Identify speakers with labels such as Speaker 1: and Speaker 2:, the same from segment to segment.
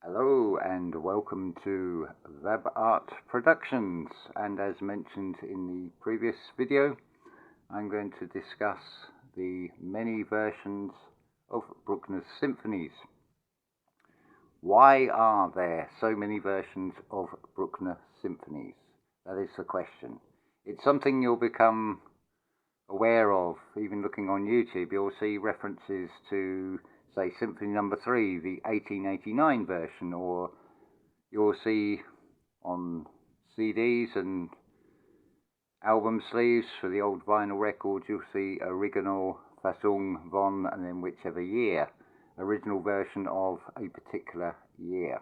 Speaker 1: Hello and welcome to WAB-ART Productions, and as mentioned in the previous video, I'm going to discuss the many versions of Bruckner's symphonies. Why are there so many versions of Bruckner symphonies? That is the question. It's something you'll become aware of, even looking on YouTube. You'll see references to, say, Symphony No. 3, the 1889 version, or you'll see on CDs and album sleeves for the old vinyl records, you'll see Original Fassung von, and then whichever year, original version of a particular year.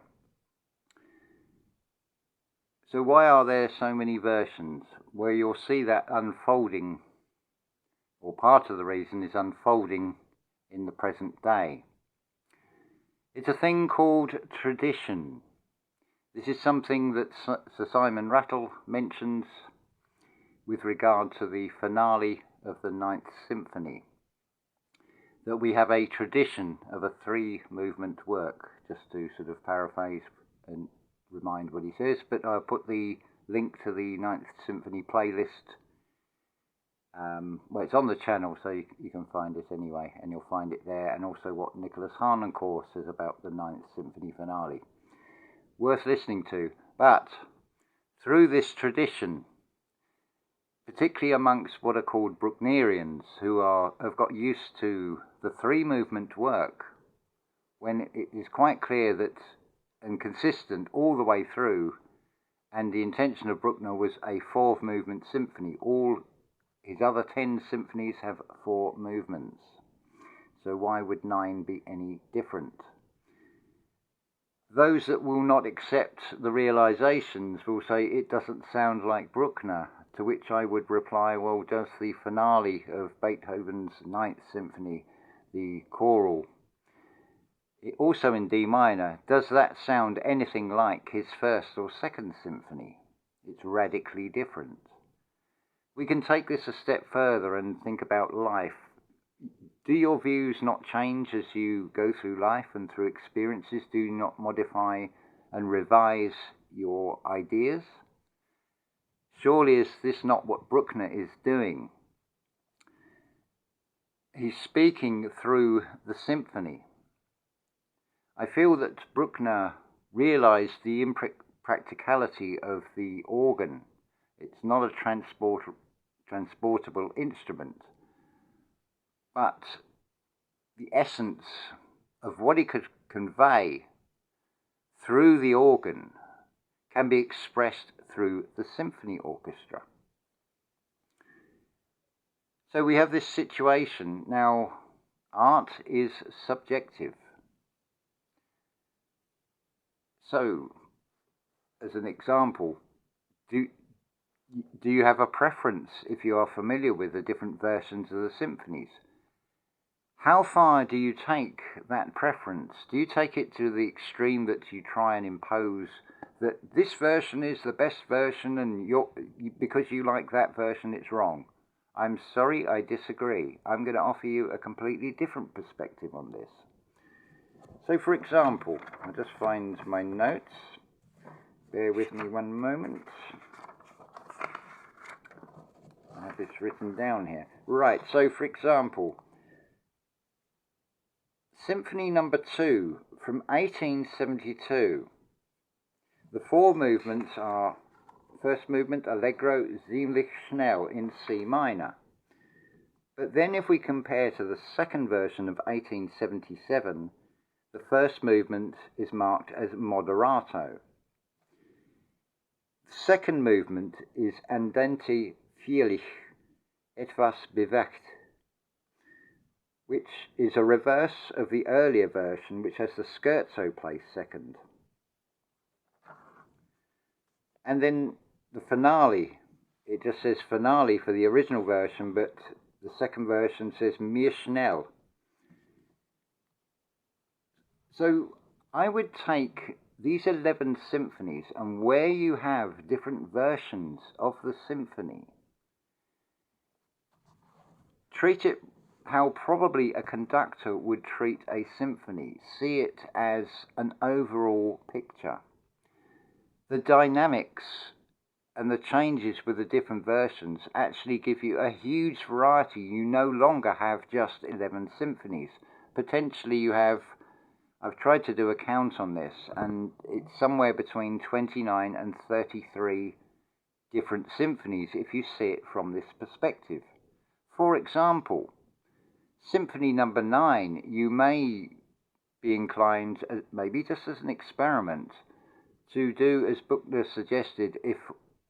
Speaker 1: So why are there so many versions? Well, you'll see that unfolding, or part of the reason is unfolding in the present day. It's a thing called tradition. This is something that Sir Simon Rattle mentions with regard to the finale of the Ninth Symphony, that we have a tradition of a three-movement work, just to sort of paraphrase and remind what he says, but I'll put the link to the Ninth Symphony playlist. Well, it's on the channel, so you can find it anyway, and you'll find it there, and also what Nicholas Harnoncourt says about the Ninth Symphony finale. Worth listening to. But through this tradition, particularly amongst what are called Brucknerians, who have got used to the three-movement work, when it is quite clear that, and consistent all the way through, and the intention of Bruckner was a four-movement symphony. All his other 10 symphonies have 4 movements. So why would 9 be any different? Those that will not accept the realizations will say it doesn't sound like Bruckner, to which I would reply, well, does the finale of Beethoven's Ninth Symphony, the choral, also in D minor, does that sound anything like his first or second symphony? It's radically different. We can take this a step further and think about life. Do your views not change as you go through life and through experiences? Do you not modify and revise your ideas? Surely is this not what Bruckner is doing? He's speaking through the symphony. I feel that Bruckner realized the impracticality of the organ. It's not a transportable instrument, but the essence of what he could convey through the organ can be expressed through the symphony orchestra. So we have this situation. Now, art is subjective. So, as an example, do you have a preference if you are familiar with the different versions of the symphonies? How far do you take that preference? Do you take it to the extreme that you try and impose that this version is the best version, and because you like that version, it's wrong? I'm sorry, I disagree. I'm going to offer you a completely different perspective on this. So, for example, I'll just find my notes. Bear with me one moment. I have this written down here. Right, so for example, Symphony No. 2 from 1872. The 4 movements are, first movement, Allegro ziemlich schnell in C minor. But then if we compare to the second version of 1877, the first movement is marked as moderato. The second movement is Andante feierlich, etwas bewegt, which is a reverse of the earlier version, which has the scherzo placed second. And then the finale, it just says finale for the original version, but the second version says mir schnell. So I would take these 11 symphonies, and where you have different versions of the symphony, treat it how probably a conductor would treat a symphony, see it as an overall picture. The dynamics and the changes with the different versions actually give you a huge variety. You no longer have just 11 symphonies. Potentially you have, I've tried to do a count on this, and it's somewhere between 29 and 33 different symphonies if you see it from this perspective. For example, Symphony number 9, you may be inclined, maybe just as an experiment, to do as Bruckner suggested, if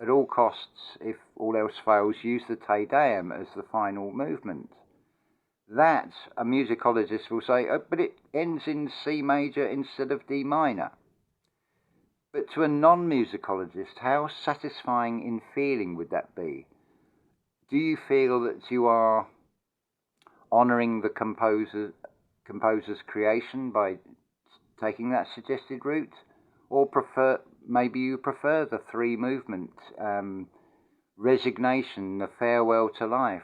Speaker 1: at all costs, if all else fails, use the Te Deum as the final movement. That, a musicologist will say, oh, but it ends in C major instead of D minor. But to a non-musicologist, how satisfying in feeling would that be? Do you feel that you are honouring the composer's creation by taking that suggested route? Or maybe you prefer the 3 movement resignation, the farewell to life,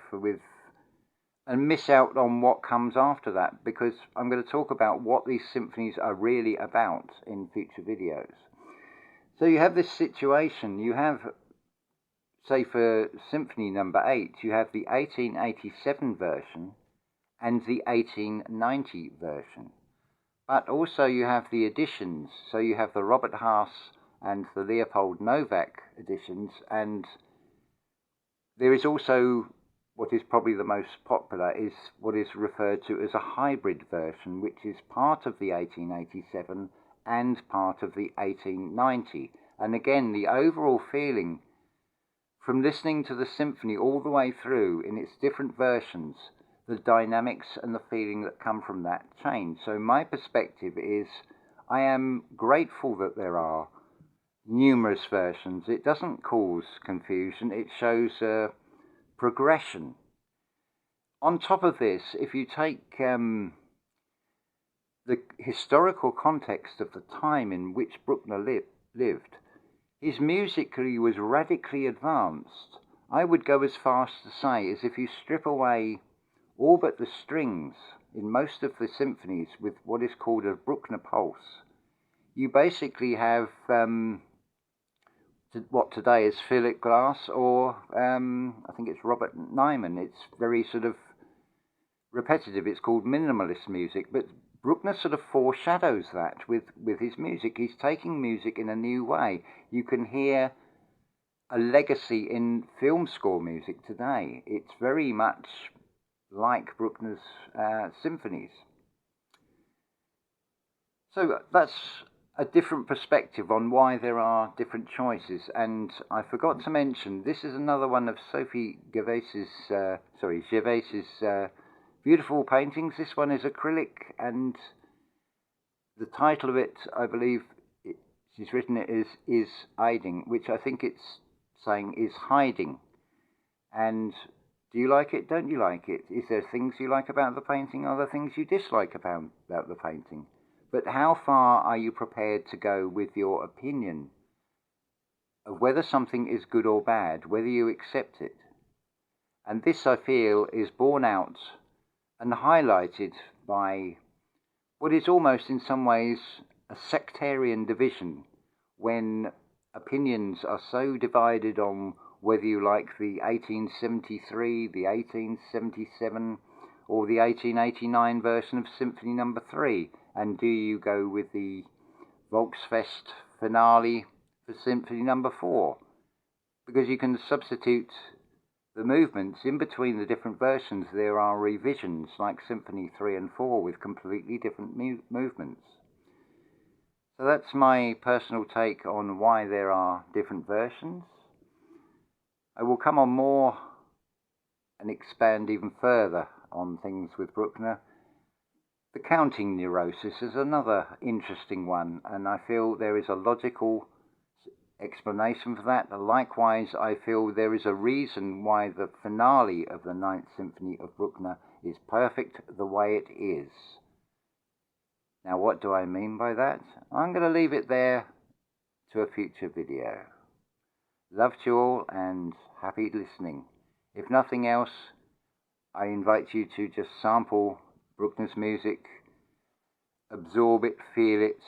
Speaker 1: and miss out on what comes after that, because I'm going to talk about what these symphonies are really about in future videos. So you have this situation, you have, say for Symphony number 8, you have the 1887 version and the 1890 version. But also you have the editions, so you have the Robert Haas and the Leopold Novak editions, and there is also what is probably the most popular is what is referred to as a hybrid version, which is part of the 1887 and part of the 1890. And again, the overall feeling from listening to the symphony all the way through in its different versions, the dynamics and the feeling that come from that change. So my perspective is, I am grateful that there are numerous versions. It doesn't cause confusion, it shows progression. On top of this, if you take the historical context of the time in which Bruckner lived, his musically was radically advanced. I would go as far as to say as if you strip away all but the strings in most of the symphonies with what is called a Bruckner pulse, you basically have what today is Philip Glass, or I think it's Robert Nyman. It's very sort of repetitive. It's called minimalist music, but Bruckner sort of foreshadows that with his music. He's taking music in a new way. You can hear a legacy in film score music today. It's very much like Bruckner's symphonies. So that's a different perspective on why there are different choices. And I forgot to mention, this is another one of Sophie Gervais's beautiful paintings. This one is acrylic, and the title of it, I believe, she's written it is hiding, which I think it's saying is hiding. And do you like it? Don't you like it? Is there things you like about the painting? Are there things you dislike about the painting? But how far are you prepared to go with your opinion of whether something is good or bad, whether you accept it? And this, I feel, is borne out and highlighted by what is almost in some ways a sectarian division, when opinions are so divided on whether you like the 1873, the 1877, or the 1889 version of Symphony number 3, and do you go with the Volksfest finale for Symphony number 4? Because you can substitute the movements in between the different versions. There are revisions like Symphony 3 and 4 with completely different movements. So that's my personal take on why there are different versions. I will come on more and expand even further on things with Bruckner. The counting neurosis is another interesting one, and I feel there is a logical explanation for that. Likewise, I feel there is a reason why the finale of the Ninth Symphony of Bruckner is perfect the way it is. Now, what do I mean by that? I'm going to leave it there to a future video. Love to you all and happy listening. If nothing else, I invite you to just sample Bruckner's music, absorb it, feel it,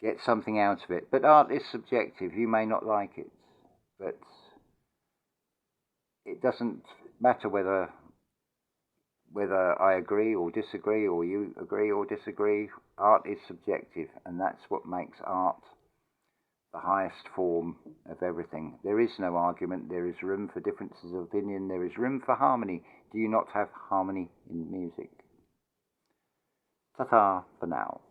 Speaker 1: get something out of it. But art is subjective. You may not like it, but it doesn't matter whether I agree or disagree, or you agree or disagree. Art is subjective, and that's what makes art the highest form of everything. There is no argument. There is room for differences of opinion. There is room for harmony. Do you not have harmony in music? Ta-ta for now.